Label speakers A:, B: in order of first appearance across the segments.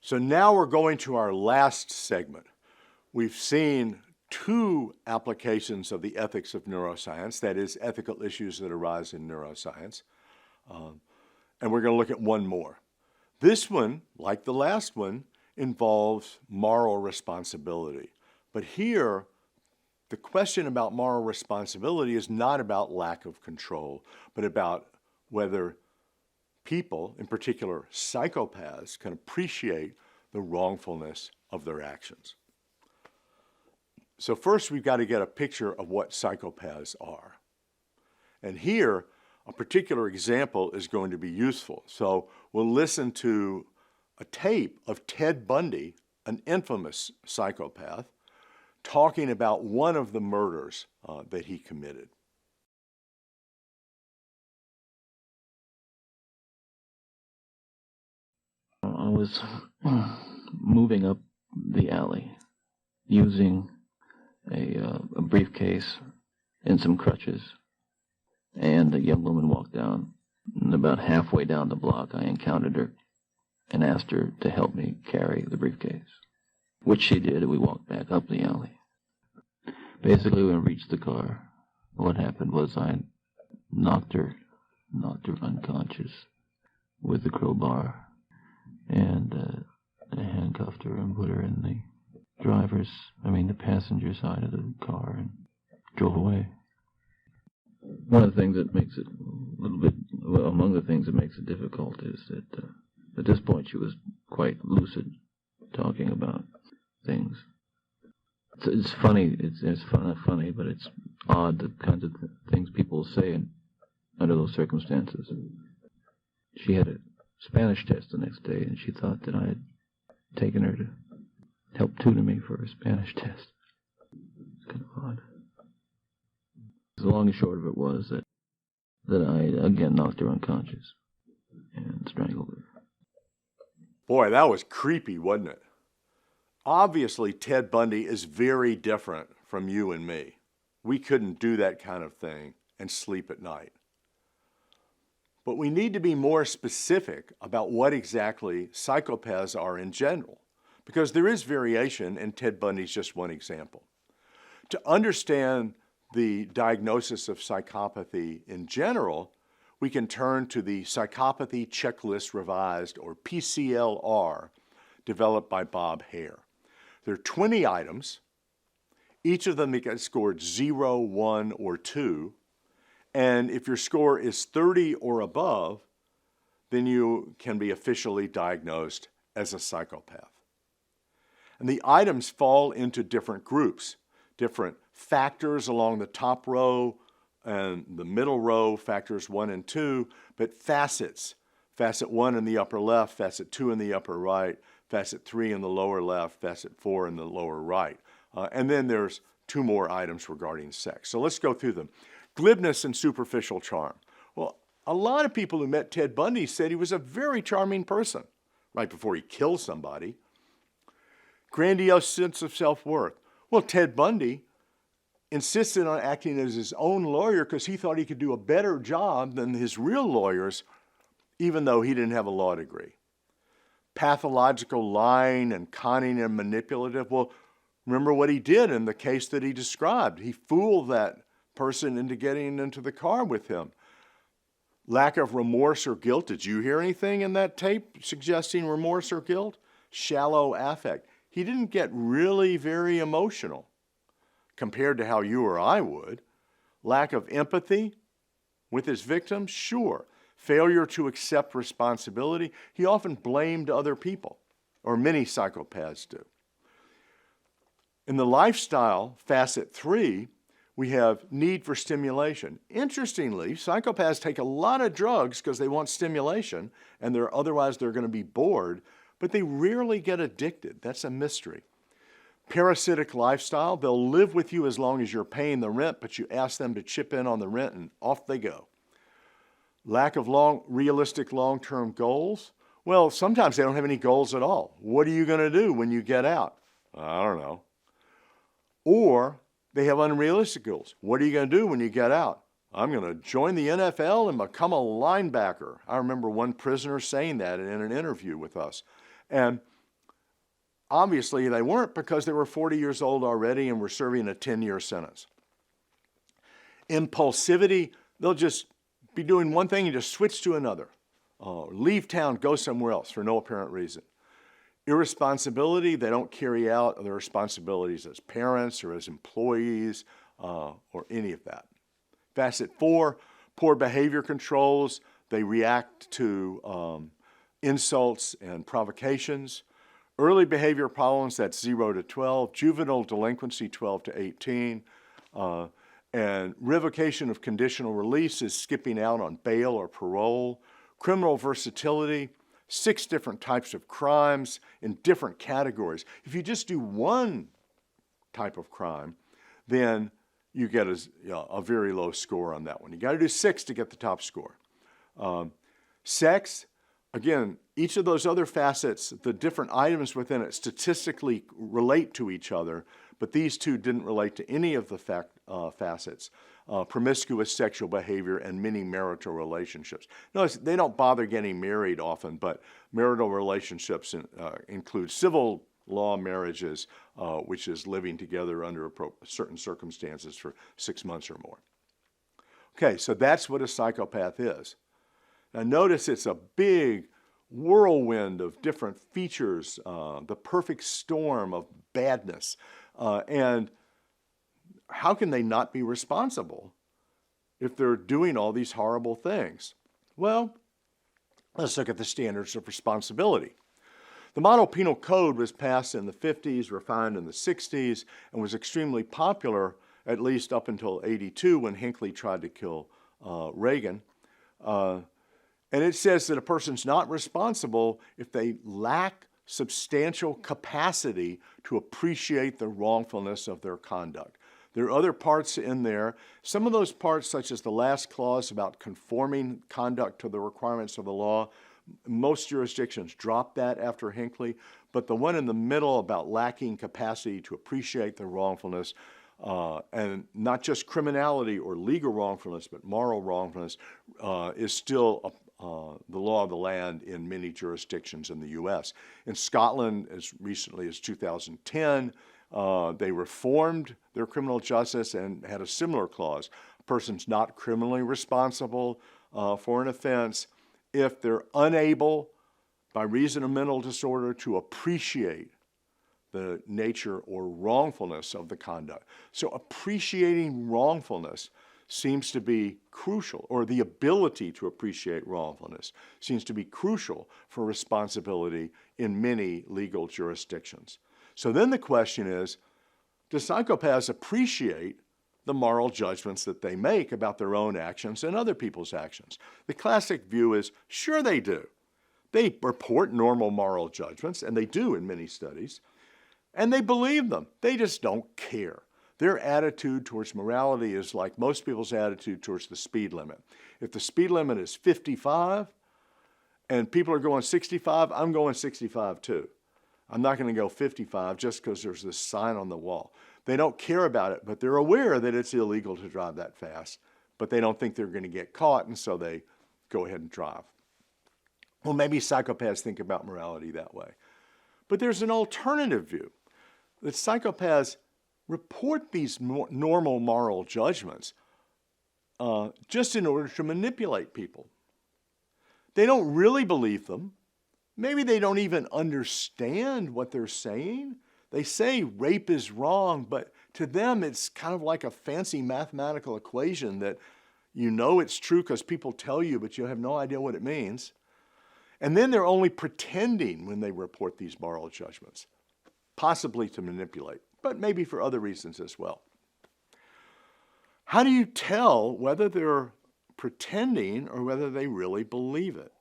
A: So now we're going to our last segment. We've seen two applications of the ethics of neuroscience, that is, ethical issues that arise in neuroscience. And we're going to look at one more. This one, like the last one, involves moral responsibility. But here, the question about moral responsibility is not about lack of control, but about whether people, in particular psychopaths, can appreciate the wrongfulness of their actions. So first, we've got to get a picture of what psychopaths are. And here, a particular example is going to be useful. So we'll listen to a tape of Ted Bundy, an infamous psychopath, talking about one of the murders that he committed.
B: I was moving up the alley using a briefcase and some crutches, and a young woman walked down. And about halfway down the block, I encountered her and asked her to help me carry the briefcase, which she did, and we walked back up the alley. Basically, when we reached the car, what happened was I knocked her unconscious with the crowbar, and handcuffed her and put her in the the passenger side of the car, and drove away. One of the things that makes it among the things that makes it difficult is that at this point she was quite lucid, talking about things. It's funny, not funny, but it's odd, the kinds of things people say under those circumstances. She had a Spanish test the next day, and she thought that I had taken her to help tutor me for a Spanish test. It's kind of odd. The long and short of it was that I again knocked her unconscious and strangled her.
A: Boy, that was creepy, wasn't it? Obviously, Ted Bundy is very different from you and me. We couldn't do that kind of thing and sleep at night. But we need to be more specific about what exactly psychopaths are in general, because there is variation, and Ted Bundy's just one example. To understand the diagnosis of psychopathy in general, we can turn to the Psychopathy Checklist Revised, or PCLR, developed by Bob Hare. There are 20 items. Each of them gets scored 0, 1, or 2. And if your score is 30 or above, then you can be officially diagnosed as a psychopath. And the items fall into different groups, different factors along the top row and the middle row, factors 1 and 2, but facets. Facet 1 in the upper left, facet 2 in the upper right, facet 3 in the lower left, facet 4 in the lower right. And then there's 2 more items regarding sex. So let's go through them. Glibness and superficial charm. Well, a lot of people who met Ted Bundy said he was a very charming person, right before he killed somebody. Grandiose sense of self-worth. Well, Ted Bundy insisted on acting as his own lawyer because he thought he could do a better job than his real lawyers, even though he didn't have a law degree. Pathological lying and conning and manipulative. Well, remember what he did in the case that he described. He fooled that person into getting into the car with him. Lack of remorse or guilt. Did you hear anything in that tape suggesting remorse or guilt? Shallow affect. He didn't get really very emotional compared to how you or I would. Lack of empathy with his victims? Sure. Failure to accept responsibility. He often blamed other people, or many psychopaths do. In the lifestyle, facet 3, we have need for stimulation. Interestingly, psychopaths take a lot of drugs because they want stimulation, and otherwise they're going to be bored, but they rarely get addicted. That's a mystery. Parasitic lifestyle, they'll live with you as long as you're paying the rent, but you ask them to chip in on the rent and off they go. Lack of realistic long-term goals. Well, sometimes they don't have any goals at all. What are you going to do when you get out? I don't know. Or they have unrealistic goals. What are you going to do when you get out? I'm going to join the NFL and become a linebacker. I remember one prisoner saying that in an interview with us. And Obviously, they weren't, because they were 40 years old already and were serving a 10-year sentence. Impulsivity, they'll just be doing one thing and just switch to another. Leave town, go somewhere else for no apparent reason. Irresponsibility, they don't carry out their responsibilities as parents or as employees or any of that. Facet 4, poor behavior controls. They react to insults and provocations. Early behavior problems, that's 0 to 12. Juvenile delinquency, 12 to 18. And revocation of conditional release is skipping out on bail or parole. Criminal versatility, 6 different types of crimes in different categories. If you just do one type of crime, then you get a very low score on that one. You got to do 6 to get the top score. Sex, again, each of those other facets, the different items within it statistically relate to each other, but these two didn't relate to any of the facets. Promiscuous sexual behavior and many marital relationships. Notice they don't bother getting married often, but marital relationships include civil law marriages, which is living together under certain circumstances for 6 months or more. Okay, so that's what a psychopath is. Now notice it's a big whirlwind of different features, the perfect storm of badness. And how can they not be responsible if they're doing all these horrible things? Well, let's look at the standards of responsibility. The Model Penal Code was passed in the 50s, refined in the 60s, and was extremely popular, at least up until '82 when Hinckley tried to kill Reagan. And it says that a person's not responsible if they lack substantial capacity to appreciate the wrongfulness of their conduct. There are other parts in there. Some of those parts, such as the last clause about conforming conduct to the requirements of the law, most jurisdictions dropped that after Hinckley, but the one in the middle about lacking capacity to appreciate the wrongfulness, and not just criminality or legal wrongfulness, but moral wrongfulness, is still the law of the land in many jurisdictions in the U.S. In Scotland, as recently as 2010, they reformed their criminal justice and had a similar clause. A person's not criminally responsible for an offense if they're unable, by reason of mental disorder, to appreciate the nature or wrongfulness of the conduct. So appreciating wrongfulness seems to be crucial, or the ability to appreciate wrongfulness seems to be crucial for responsibility in many legal jurisdictions. So then the question is, do psychopaths appreciate the moral judgments that they make about their own actions and other people's actions? The classic view is, sure they do. They report normal moral judgments, and they do in many studies, and they believe them. They just don't care. Their attitude towards morality is like most people's attitude towards the speed limit. If the speed limit is 55 and people are going 65, I'm going 65 too. I'm not going to go 55 just because there's this sign on the wall. They don't care about it, but they're aware that it's illegal to drive that fast, but they don't think they're going to get caught, and so they go ahead and drive. Well, maybe psychopaths think about morality that way. But there's an alternative view, that psychopaths report these normal moral judgments just in order to manipulate people. They don't really believe them. Maybe they don't even understand what they're saying. They say rape is wrong, but to them it's kind of like a fancy mathematical equation that you know it's true because people tell you, but you have no idea what it means. And then they're only pretending when they report these moral judgments, possibly to manipulate, but maybe for other reasons as well. How do you tell whether they're pretending or whether they really believe it?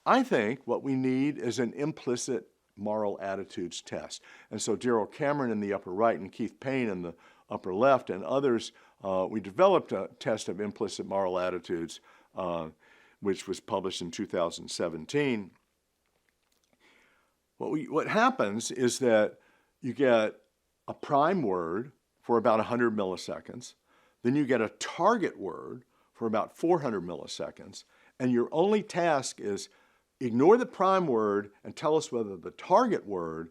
A: I think what we need is an implicit moral attitudes test. And so Daryl Cameron in the upper right and Keith Payne in the upper left and others, we developed a test of implicit moral attitudes, which was published in 2017. What happens is that you get a prime word for about 100 milliseconds, then you get a target word for about 400 milliseconds, and your only task is ignore the prime word and tell us whether the target word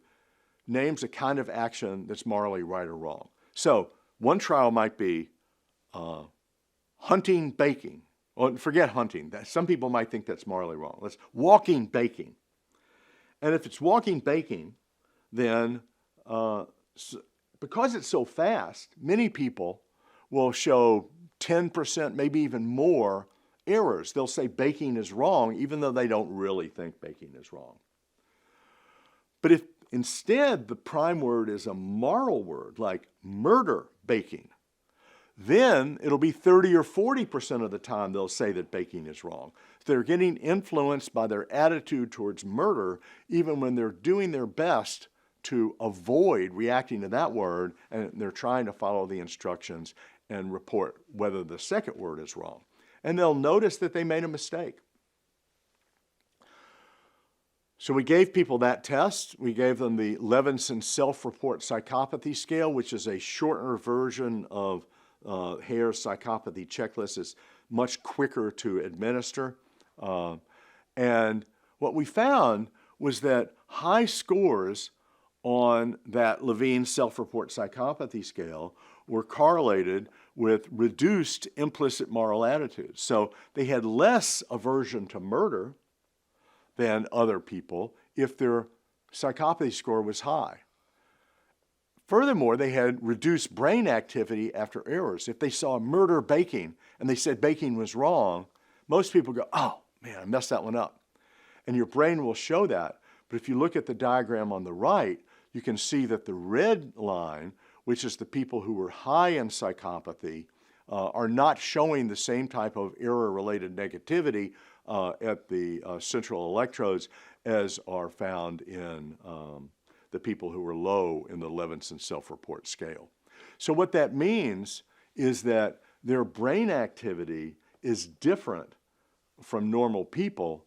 A: names a kind of action that's morally right or wrong. So one trial might be hunting, baking. Well, forget hunting. Some people might think that's morally wrong. Let's walking, baking. And if it's walking, baking, then because it's so fast, many people will show 10%, maybe even more errors. They'll say baking is wrong, even though they don't really think baking is wrong. But if instead the prime word is a moral word, like murder, baking, then it'll be 30 or 40% of the time they'll say that baking is wrong. They're getting influenced by their attitude towards murder, even when they're doing their best to avoid reacting to that word, and they're trying to follow the instructions and report whether the second word is wrong. And they'll notice that they made a mistake. So we gave people that test. We gave them the Levinson Self-Report Psychopathy Scale, which is a shorter version of Hare's Psychopathy Checklist. It's much quicker to administer. And what we found was that high scores on that Levine Self-Report Psychopathy Scale were correlated with reduced implicit moral attitudes. So they had less aversion to murder than other people if their psychopathy score was high. Furthermore, they had reduced brain activity after errors. If they saw murder baking and they said baking was wrong, most people go, oh man, I messed that one up. And your brain will show that. But if you look at the diagram on the right, you can see that the red line, which is the people who were high in psychopathy, are not showing the same type of error-related negativity at the central electrodes as are found in the people who were low in the Levinson Self-Report Scale. So what that means is that their brain activity is different from normal people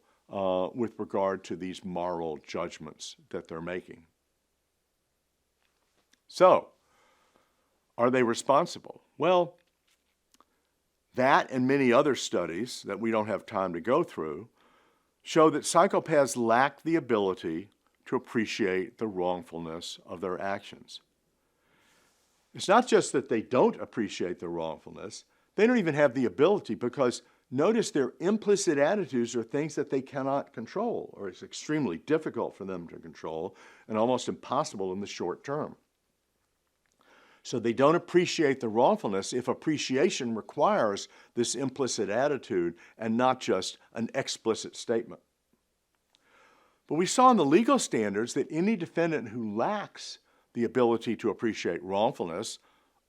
A: with regard to these moral judgments that they're making. So, are they responsible? Well, that and many other studies that we don't have time to go through show that psychopaths lack the ability to appreciate the wrongfulness of their actions. It's not just that they don't appreciate the wrongfulness, they don't even have the ability, because notice their implicit attitudes are things that they cannot control, or it's extremely difficult for them to control and almost impossible in the short term. So they don't appreciate the wrongfulness if appreciation requires this implicit attitude and not just an explicit statement. But we saw in the legal standards that any defendant who lacks the ability to appreciate wrongfulness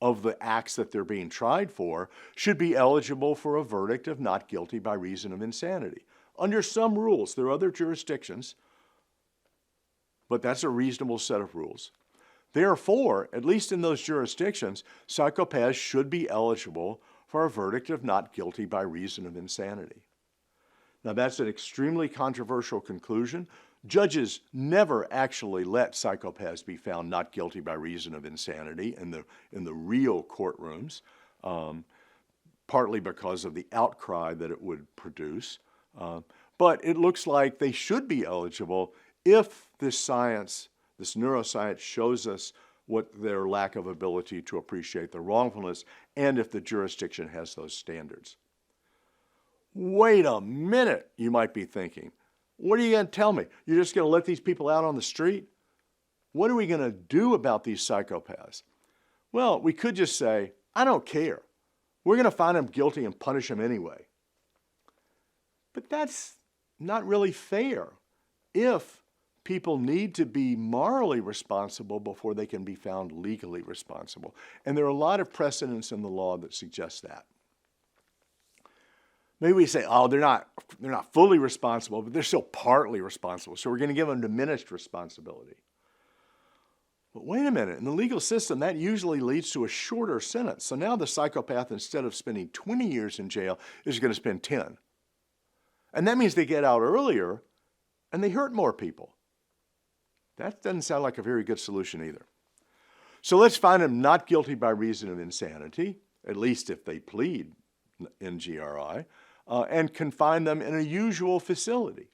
A: of the acts that they're being tried for should be eligible for a verdict of not guilty by reason of insanity. Under some rules, there are other jurisdictions, but that's a reasonable set of rules. Therefore, at least in those jurisdictions, psychopaths should be eligible for a verdict of not guilty by reason of insanity. Now, that's an extremely controversial conclusion. Judges never actually let psychopaths be found not guilty by reason of insanity in the real courtrooms, partly because of the outcry that it would produce. But it looks like they should be eligible if this science, this neuroscience, shows us what their lack of ability to appreciate the wrongfulness, and if the jurisdiction has those standards. Wait a minute, you might be thinking. What are you going to tell me? You're just going to let these people out on the street? What are we going to do about these psychopaths? Well, we could just say, I don't care. We're going to find them guilty and punish them anyway. But that's not really fair if people need to be morally responsible before they can be found legally responsible. And there are a lot of precedents in the law that suggest that. Maybe we say, oh, they're not fully responsible, but they're still partly responsible, so we're going to give them diminished responsibility. But wait a minute, in the legal system, that usually leads to a shorter sentence. So now the psychopath, instead of spending 20 years in jail, is going to spend 10. And that means they get out earlier and they hurt more people. That doesn't sound like a very good solution either. So let's find them not guilty by reason of insanity, at least if they plead NGRI, and confine them in a usual facility.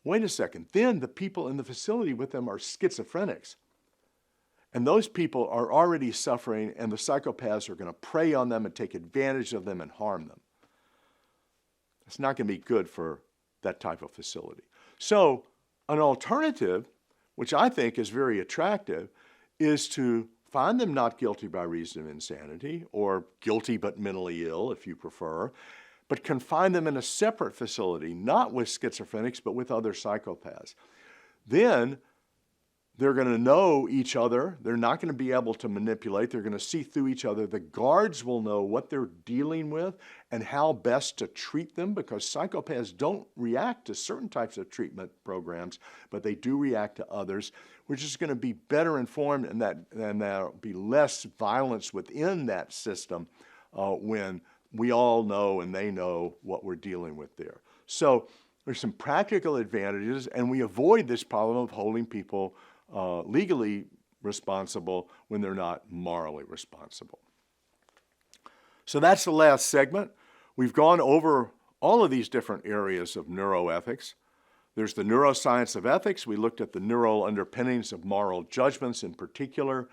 A: wait a second, then the people in the facility with them are schizophrenics. And those people are already suffering, and the psychopaths are going to prey on them and take advantage of them and harm them. It's not going to be good for that type of facility. So an alternative, which I think is very attractive, is to find them not guilty by reason of insanity, or guilty but mentally ill, if you prefer, but confine them in a separate facility, not with schizophrenics, but with other psychopaths. Then they're going to know each other. They're not going to be able to manipulate. They're going to see through each other. The guards will know what they're dealing with and how best to treat them, because psychopaths don't react to certain types of treatment programs, but they do react to others. We're just going to be better informed, and there'll be less violence within that system when we all know and they know what we're dealing with there. So there's some practical advantages, and we avoid this problem of holding people legally responsible when they're not morally responsible. So that's the last segment. We've gone over all of these different areas of neuroethics. There's the neuroscience of ethics. We looked at the neural underpinnings of moral judgments, in particular,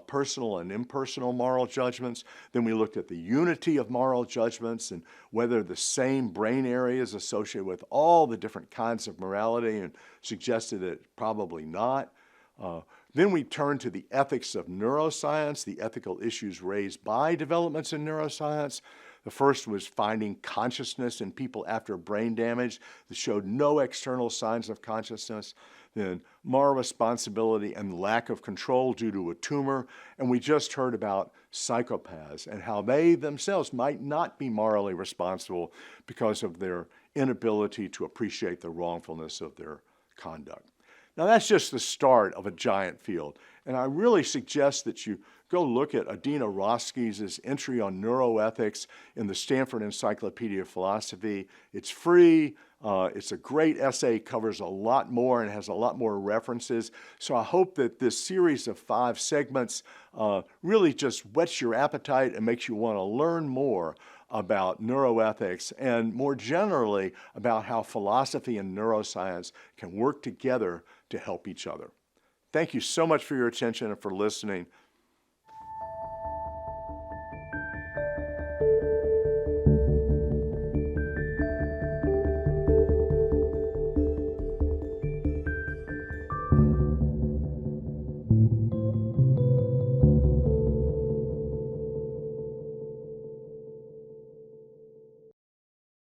A: personal and impersonal moral judgments. Then we looked at the unity of moral judgments and whether the same brain area is associated with all the different kinds of morality, and suggested that probably not. Then we turned to the ethics of neuroscience, the ethical issues raised by developments in neuroscience. The first was finding consciousness in people after brain damage that showed no external signs of consciousness. Then moral responsibility and lack of control due to a tumor. And we just heard about psychopaths and how they themselves might not be morally responsible because of their inability to appreciate the wrongfulness of their conduct. Now, that's just the start of a giant field, and I really suggest that you go look at Adina Roski's entry on neuroethics in the Stanford Encyclopedia of Philosophy. It's free. It's a great essay, covers a lot more and has a lot more references. So I hope that this series of 5 segments really just whets your appetite and makes you want to learn more about neuroethics, and more generally about how philosophy and neuroscience can work together to help each other. Thank you so much for your attention and for listening.